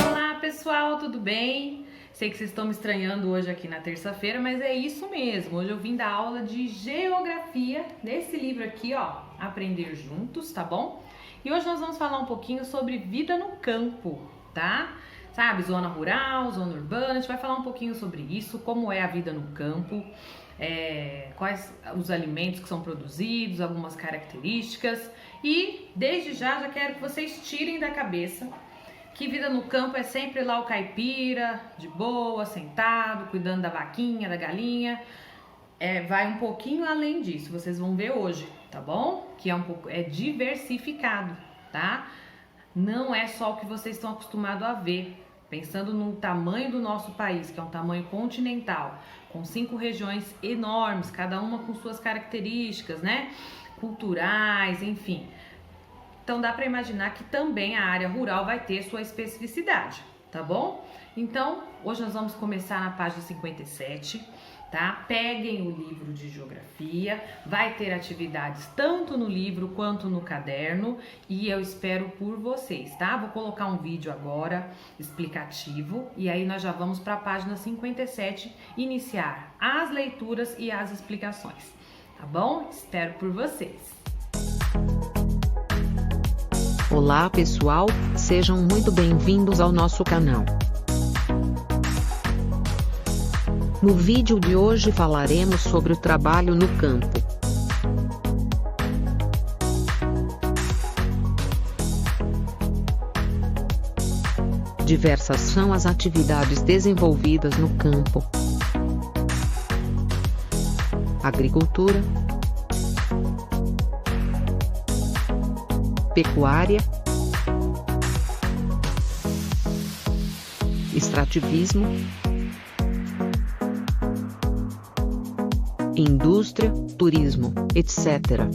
Olá pessoal, tudo bem? Sei que vocês estão me estranhando hoje aqui na terça-feira, mas é isso mesmo. Hoje eu vim dar aula de geografia nesse livro aqui, ó, Aprender Juntos, tá bom? E hoje nós vamos falar um pouquinho sobre vida no campo, tá? Sabe, zona rural, zona urbana, a gente vai falar um pouquinho sobre isso, como é a vida no campo, quais os alimentos que são produzidos, algumas características. E desde já quero que vocês tirem da cabeça que vida no campo é sempre lá o caipira, de boa, sentado, cuidando da vaquinha, da galinha. Vai um pouquinho além disso, vocês vão ver hoje, tá bom? Que é diversificado, tá? Não é só o que vocês estão acostumados a ver. Pensando no tamanho do nosso país, que é um tamanho continental, com 5 regiões enormes, cada uma com suas características, né? Culturais, enfim. Então dá para imaginar que também a área rural vai ter sua especificidade, tá bom? Então, hoje nós vamos começar na página 57, tá? Peguem o livro de geografia, vai ter atividades tanto no livro quanto no caderno e eu espero por vocês, tá? Vou colocar um vídeo agora explicativo e aí nós já vamos para a página 57 iniciar as leituras e as explicações, tá bom? Espero por vocês. Olá pessoal, sejam muito bem-vindos ao nosso canal. No vídeo de hoje falaremos sobre o trabalho no campo. Diversas são as atividades desenvolvidas no campo: agricultura, pecuária, extrativismo, indústria, turismo, etc.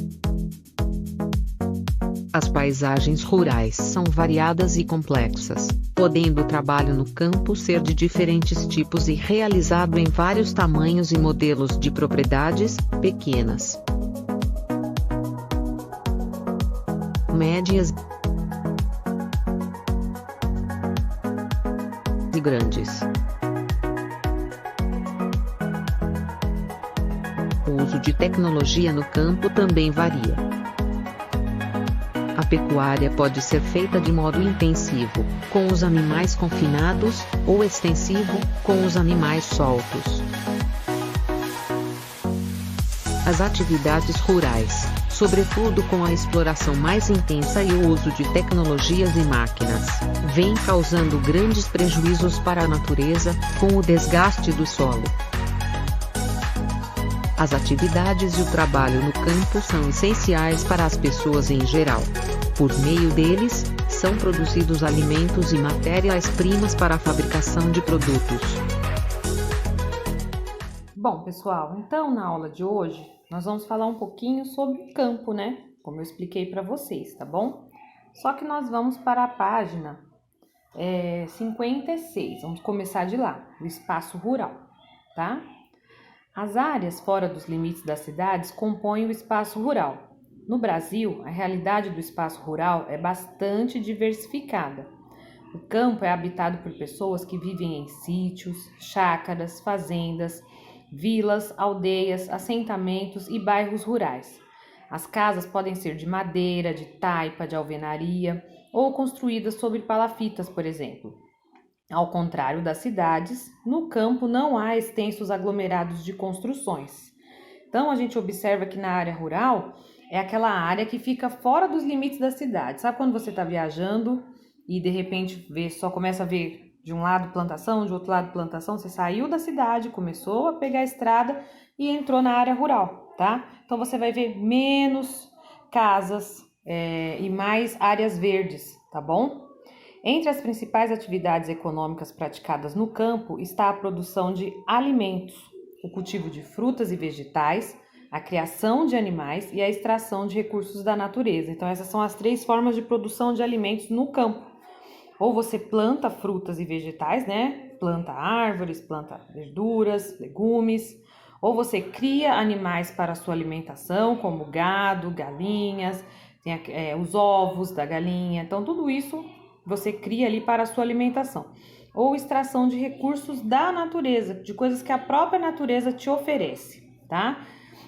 As paisagens rurais são variadas e complexas, podendo o trabalho no campo ser de diferentes tipos e realizado em vários tamanhos e modelos de propriedades, pequenas, médias e grandes. O uso de tecnologia no campo também varia. A pecuária pode ser feita de modo intensivo, com os animais confinados, ou extensivo, com os animais soltos. As atividades rurais, sobretudo com a exploração mais intensa e o uso de tecnologias e máquinas, vêm causando grandes prejuízos para a natureza, com o desgaste do solo. As atividades e o trabalho no campo são essenciais para as pessoas em geral. Por meio deles, são produzidos alimentos e matérias-primas para a fabricação de produtos. Bom, pessoal, então na aula de hoje nós vamos falar um pouquinho sobre o campo, né? Como eu expliquei para vocês, tá bom? Só que nós vamos para a página 56, vamos começar de lá, o espaço rural, tá? As áreas fora dos limites das cidades compõem o espaço rural. No Brasil, a realidade do espaço rural é bastante diversificada. O campo é habitado por pessoas que vivem em sítios, chácaras, fazendas, vilas, aldeias, assentamentos e bairros rurais. As casas podem ser de madeira, de taipa, de alvenaria ou construídas sobre palafitas, por exemplo. Ao contrário das cidades, no campo não há extensos aglomerados de construções. Então a gente observa que na área rural é aquela área que fica fora dos limites da cidade. Sabe quando você está viajando e de repente só começa a ver de um lado plantação, de outro lado plantação? Você saiu da cidade, começou a pegar a estrada e entrou na área rural, tá? Então você vai ver menos casas e mais áreas verdes, tá bom? Entre as principais atividades econômicas praticadas no campo está a produção de alimentos, o cultivo de frutas e vegetais, a criação de animais e a extração de recursos da natureza. Então essas são as 3 formas de produção de alimentos no campo. Ou você planta frutas e vegetais, né? Planta árvores, planta verduras, legumes, Ou você cria animais para a sua alimentação, como gado, galinhas, tem os ovos da galinha. Então, tudo isso você cria ali para a sua alimentação. Ou extração de recursos da natureza, de coisas que a própria natureza te oferece, tá?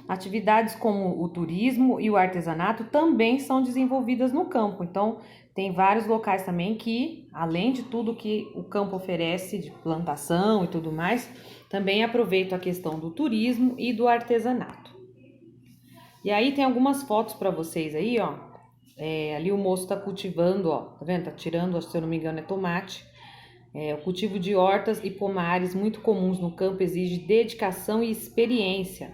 Atividades como o turismo e o artesanato também são desenvolvidas no campo. Então, tem vários locais também que, além de tudo que o campo oferece de plantação e tudo mais, também aproveitam a questão do turismo e do artesanato. E aí tem algumas fotos para vocês aí, ó. Ali o moço tá cultivando, ó, tá vendo? Tá tirando, se eu não me engano, é tomate. O cultivo de hortas e pomares muito comuns no campo exige dedicação e experiência.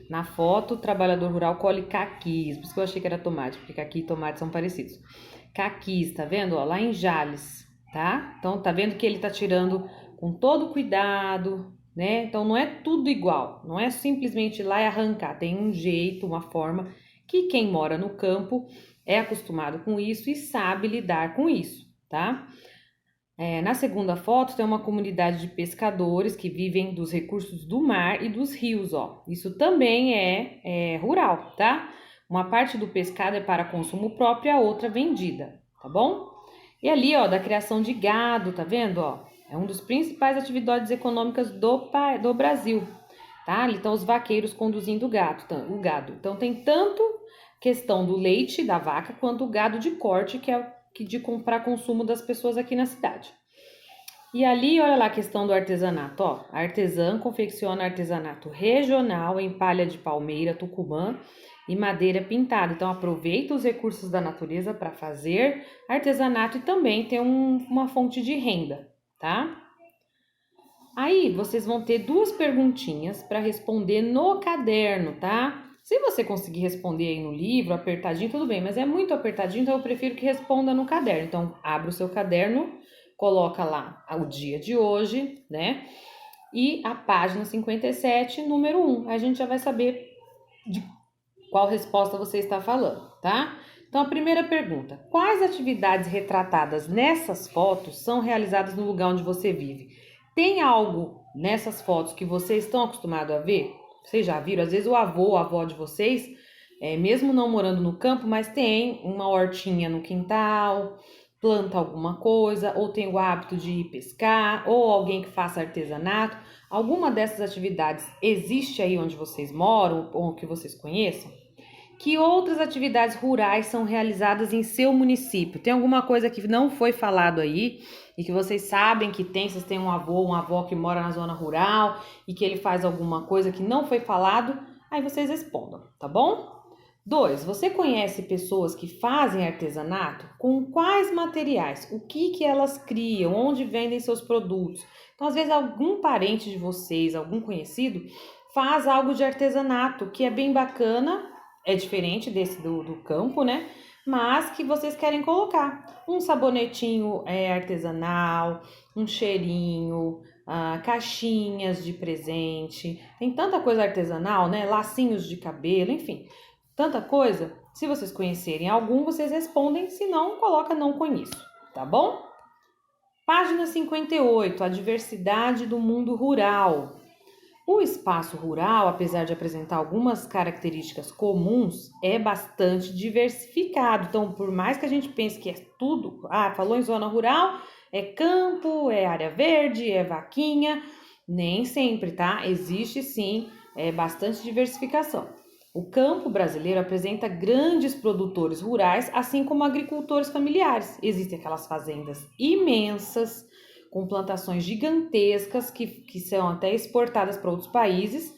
Na foto, o trabalhador rural colhe caquis, por isso que eu achei que era tomate, porque caqui e tomate são parecidos. Caquis, tá vendo? Ó, lá em Jales, tá? Então, tá vendo que ele tá tirando com todo cuidado, né? Então, não é tudo igual, não é simplesmente ir lá e arrancar. Tem um jeito, uma forma que quem mora no campo é acostumado com isso e sabe lidar com isso, tá? Na segunda foto tem uma comunidade de pescadores que vivem dos recursos do mar e dos rios, ó. Isso também é rural, tá? Uma parte do pescado é para consumo próprio e a outra vendida, tá bom? E ali, ó, da criação de gado, tá vendo, ó? É um dos principais atividades econômicas do Brasil, tá? Ali estão os vaqueiros conduzindo o gado. Então tem tanto questão do leite da vaca quanto o gado de corte, que é de comprar consumo das pessoas aqui na cidade. E ali, olha lá a questão do artesanato, ó. A artesã confecciona artesanato regional em palha de palmeira, tucumã e madeira pintada. Então, aproveita os recursos da natureza para fazer artesanato e também ter uma fonte de renda, tá? Aí, vocês vão ter 2 perguntinhas para responder no caderno, tá? Se você conseguir responder aí no livro, apertadinho, tudo bem, mas é muito apertadinho, então eu prefiro que responda no caderno. Então, abre o seu caderno, coloca lá o dia de hoje, né? E a página 57, número 1. A gente já vai saber de qual resposta você está falando, tá? Então, a primeira pergunta: quais atividades retratadas nessas fotos são realizadas no lugar onde você vive? Tem algo nessas fotos que vocês estão acostumados a ver? Vocês já viram? Às vezes o avô, a avó de vocês, mesmo não morando no campo, mas tem uma hortinha no quintal, planta alguma coisa, ou tem o hábito de ir pescar, ou alguém que faça artesanato. Alguma dessas atividades existe aí onde vocês moram, ou que vocês conheçam? Que outras atividades rurais são realizadas em seu município? Tem alguma coisa que não foi falado aí e que vocês sabem que tem? Vocês têm um avô, uma avó que mora na zona rural e que ele faz alguma coisa que não foi falado? Aí vocês respondam, tá bom? 2, você conhece pessoas que fazem artesanato? Com quais materiais? O que elas criam? Onde vendem seus produtos? Então, às vezes, algum parente de vocês, algum conhecido, faz algo de artesanato que é bem bacana. É diferente desse do campo, né? Mas que vocês querem colocar. Um sabonetinho artesanal, um cheirinho, caixinhas de presente. Tem tanta coisa artesanal, né? Lacinhos de cabelo, enfim. Tanta coisa. Se vocês conhecerem algum, vocês respondem. Se não, coloca não conheço, tá bom? Página 58, a diversidade do mundo rural. O espaço rural, apesar de apresentar algumas características comuns, é bastante diversificado. Então, por mais que a gente pense que é tudo, falou em zona rural, é campo, é área verde, é vaquinha, nem sempre, tá? Existe sim, bastante diversificação. O campo brasileiro apresenta grandes produtores rurais, assim como agricultores familiares. Existem aquelas fazendas imensas, com plantações gigantescas que são até exportadas para outros países,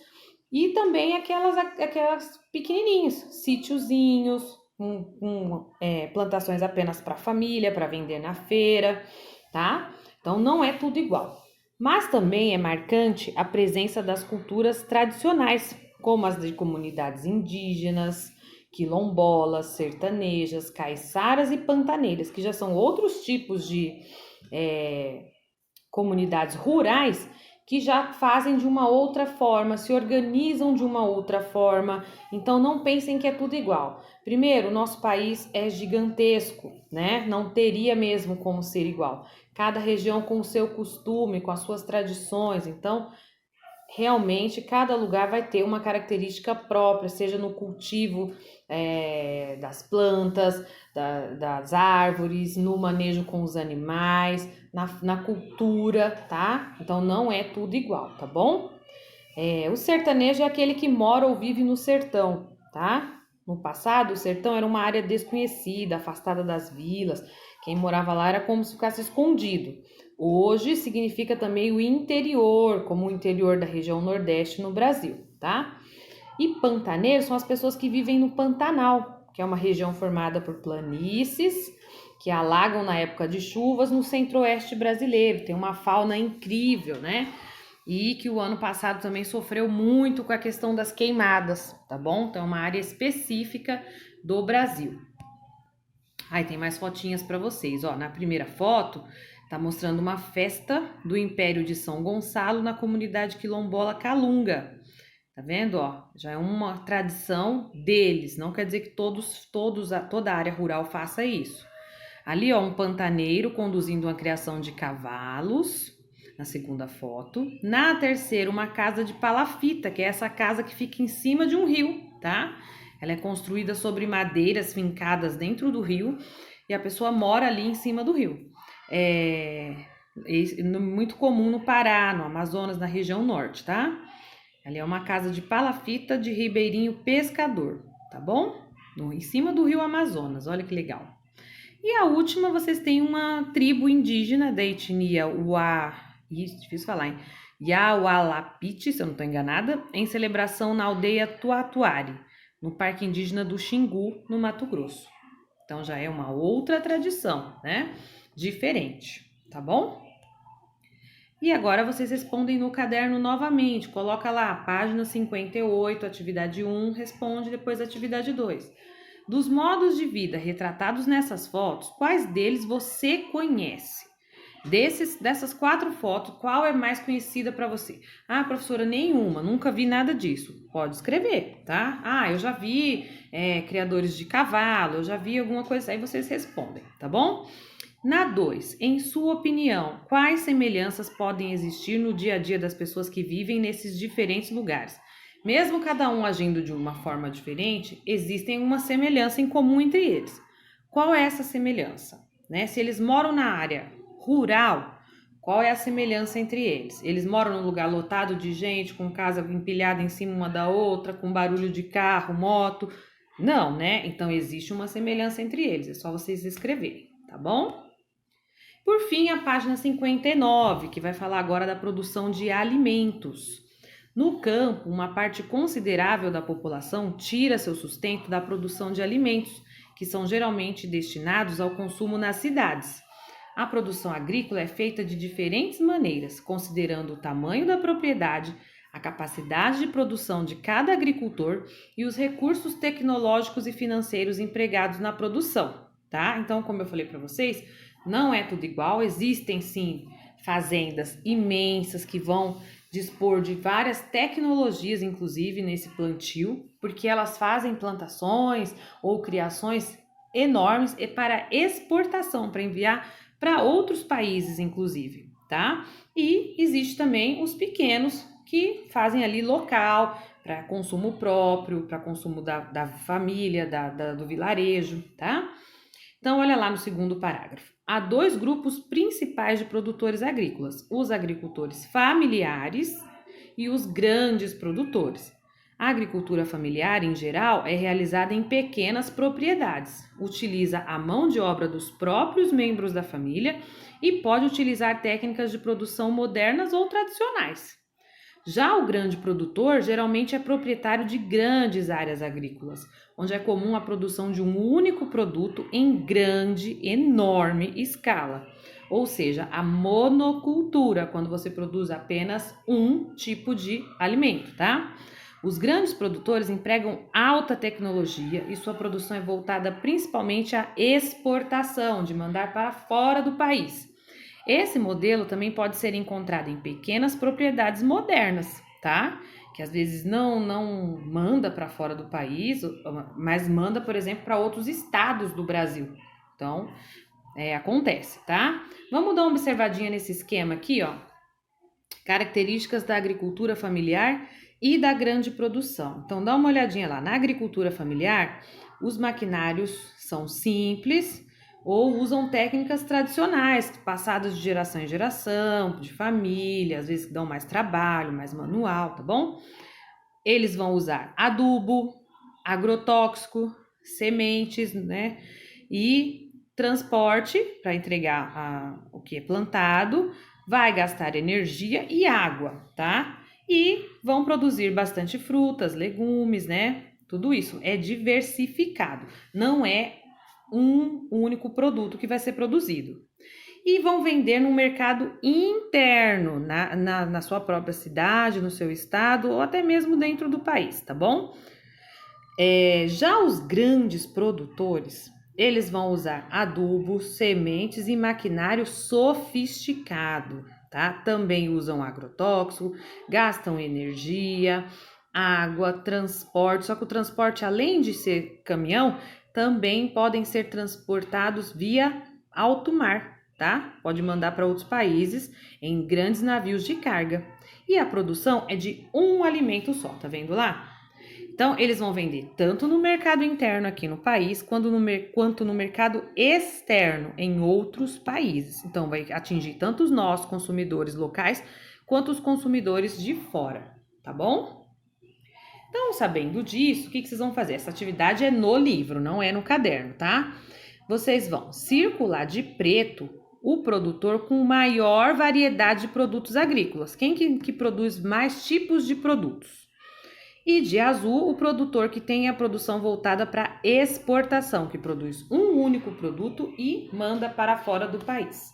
e também aquelas pequenininhos, sítiozinhos, com plantações apenas para a família, para vender na feira, tá? Então não é tudo igual. Mas também é marcante a presença das culturas tradicionais, como as de comunidades indígenas, quilombolas, sertanejas, caiçaras e pantaneiras, que já são outros tipos de comunidades rurais que já fazem de uma outra forma, se organizam de uma outra forma. Então não pensem que é tudo igual. Primeiro, o nosso país é gigantesco, né? Não teria mesmo como ser igual. Cada região com o seu costume, com as suas tradições. Então, realmente cada lugar vai ter uma característica própria, seja no cultivo das plantas, das árvores, no manejo com os animais, na cultura, tá? Então não é tudo igual, tá bom? O sertanejo é aquele que mora ou vive no sertão, tá? No passado, o sertão era uma área desconhecida, afastada das vilas. Quem morava lá era como se ficasse escondido. Hoje significa também o interior, como o interior da região Nordeste no Brasil, tá? E pantaneiros são as pessoas que vivem no Pantanal, que é uma região formada por planícies que alagam na época de chuvas no centro-oeste brasileiro. Tem uma fauna incrível, né? E que o ano passado também sofreu muito com a questão das queimadas, tá bom? Então é uma área específica do Brasil. Aí tem mais fotinhas para vocês, ó. Na primeira foto tá mostrando uma festa do Império de São Gonçalo na comunidade quilombola Calunga. Tá vendo, ó? Já é uma tradição deles, não quer dizer que toda a área rural faça isso. Ali, ó, um pantaneiro conduzindo uma criação de cavalos, na segunda foto. Na terceira, uma casa de palafita, que é essa casa que fica em cima de um rio, tá? Ela é construída sobre madeiras fincadas dentro do rio e a pessoa mora ali em cima do rio. É muito comum no Pará, no Amazonas, na região norte, tá? Ali é uma casa de palafita de ribeirinho pescador, tá bom? Em cima do rio Amazonas, olha que legal. E a última, vocês têm uma tribo indígena da etnia difícil falar, hein? Yaualapiti, se eu não estou enganada, em celebração na aldeia Tuatuari, no Parque Indígena do Xingu, no Mato Grosso. Então já é uma outra tradição, né? Diferente, tá bom? E agora vocês respondem no caderno novamente, coloca lá, página 58, atividade 1, responde depois a atividade 2. Dos modos de vida retratados nessas fotos, quais deles você conhece? Dessas 4 fotos, qual é mais conhecida para você? Ah, professora, nenhuma, nunca vi nada disso. Pode escrever, tá? Ah, eu já vi criadores de cavalo, eu já vi alguma coisa, aí vocês respondem, tá bom? Na 2, em sua opinião, quais semelhanças podem existir no dia a dia das pessoas que vivem nesses diferentes lugares? Mesmo cada um agindo de uma forma diferente, existem uma semelhança em comum entre eles. Qual é essa semelhança? Se eles moram na área rural, qual é a semelhança entre eles? Eles moram num lugar lotado de gente, com casa empilhada em cima uma da outra, com barulho de carro, moto? Não, né? Então existe uma semelhança entre eles, é só vocês escreverem, tá bom? Por fim, a página 59, que vai falar agora da produção de alimentos. No campo, uma parte considerável da população tira seu sustento da produção de alimentos, que são geralmente destinados ao consumo nas cidades. A produção agrícola é feita de diferentes maneiras, considerando o tamanho da propriedade, a capacidade de produção de cada agricultor e os recursos tecnológicos e financeiros empregados na produção, tá? Então, como eu falei para vocês, não é tudo igual, existem sim fazendas imensas que vão dispor de várias tecnologias, inclusive nesse plantio, porque elas fazem plantações ou criações enormes e para exportação, para enviar para outros países, inclusive, tá? E existe também os pequenos que fazem ali local, para consumo próprio, para consumo da família, do vilarejo, tá? Então, olha lá no segundo parágrafo. Há 2 grupos principais de produtores agrícolas, os agricultores familiares e os grandes produtores. A agricultura familiar, em geral, é realizada em pequenas propriedades, utiliza a mão de obra dos próprios membros da família e pode utilizar técnicas de produção modernas ou tradicionais. Já o grande produtor geralmente é proprietário de grandes áreas agrícolas, onde é comum a produção de um único produto em grande, enorme escala. Ou seja, a monocultura, quando você produz apenas um tipo de alimento, tá? Os grandes produtores empregam alta tecnologia e sua produção é voltada principalmente à exportação, de mandar para fora do país. Esse modelo também pode ser encontrado em pequenas propriedades modernas, tá? Que às vezes não manda para fora do país, mas manda, por exemplo, para outros estados do Brasil. Então, acontece, tá? Vamos dar uma observadinha nesse esquema aqui, ó. características da agricultura familiar e da grande produção. Então, dá uma olhadinha lá. Na agricultura familiar, os maquinários são simples ou usam técnicas tradicionais, passadas de geração em geração, de família, às vezes dão mais trabalho, mais manual, tá bom? Eles vão usar adubo, agrotóxico, sementes, né? E transporte para entregar o que é plantado, vai gastar energia e água, tá? E vão produzir bastante frutas, legumes, né? Tudo isso é diversificado, não é um único produto que vai ser produzido. E vão vender no mercado interno, na sua própria cidade, no seu estado ou até mesmo dentro do país, tá bom? Já os grandes produtores, eles vão usar adubos, sementes e maquinário sofisticado, tá? Também usam agrotóxico, gastam energia, água, transporte, só que o transporte, além de ser caminhão, também podem ser transportados via alto mar, tá? Pode mandar para outros países em grandes navios de carga. E a produção é de um alimento só, tá vendo lá? Então, eles vão vender tanto no mercado interno aqui no país, quanto no mercado externo em outros países. Então, vai atingir tanto nós, consumidores locais, quanto os consumidores de fora, tá bom? Então, sabendo disso, o que vocês vão fazer? Essa atividade é no livro, não é no caderno, tá? Vocês vão circular de preto o produtor com maior variedade de produtos agrícolas. Quem que produz mais tipos de produtos? E de azul, o produtor que tem a produção voltada para exportação, que produz um único produto e manda para fora do país.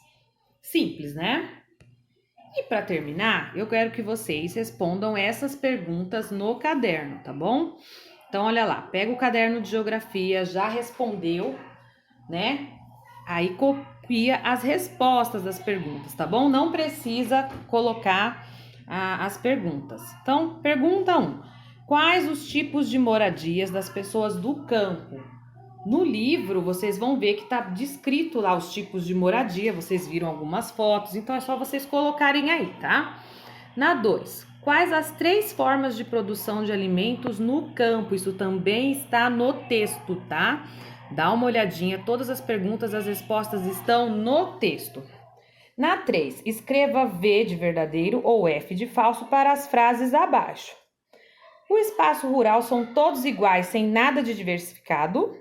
Simples, né? E para terminar, eu quero que vocês respondam essas perguntas no caderno, tá bom? Então, olha lá, pega o caderno de geografia, já respondeu, né? Aí copia as respostas das perguntas, tá bom? Não precisa colocar as perguntas. Então, pergunta 1. Quais os tipos de moradias das pessoas do campo? No livro, vocês vão ver que está descrito lá os tipos de moradia, vocês viram algumas fotos, então é só vocês colocarem aí, tá? Na 2, quais as 3 formas de produção de alimentos no campo? Isso também está no texto, tá? Dá uma olhadinha, todas as perguntas, as respostas estão no texto. Na 3, escreva V de verdadeiro ou F de falso para as frases abaixo. O espaço rural são todos iguais, sem nada de diversificado.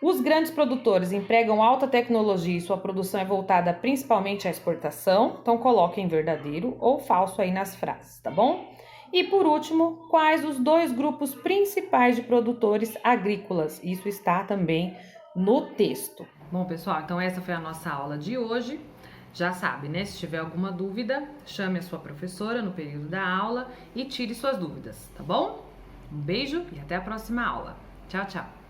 Os grandes produtores empregam alta tecnologia e sua produção é voltada principalmente à exportação. Então, coloquem verdadeiro ou falso aí nas frases, tá bom? E por último, quais os 2 grupos principais de produtores agrícolas? Isso está também no texto. Bom, pessoal, então essa foi a nossa aula de hoje. Já sabe, né? Se tiver alguma dúvida, chame a sua professora no período da aula e tire suas dúvidas, tá bom? Um beijo e até a próxima aula. Tchau, tchau!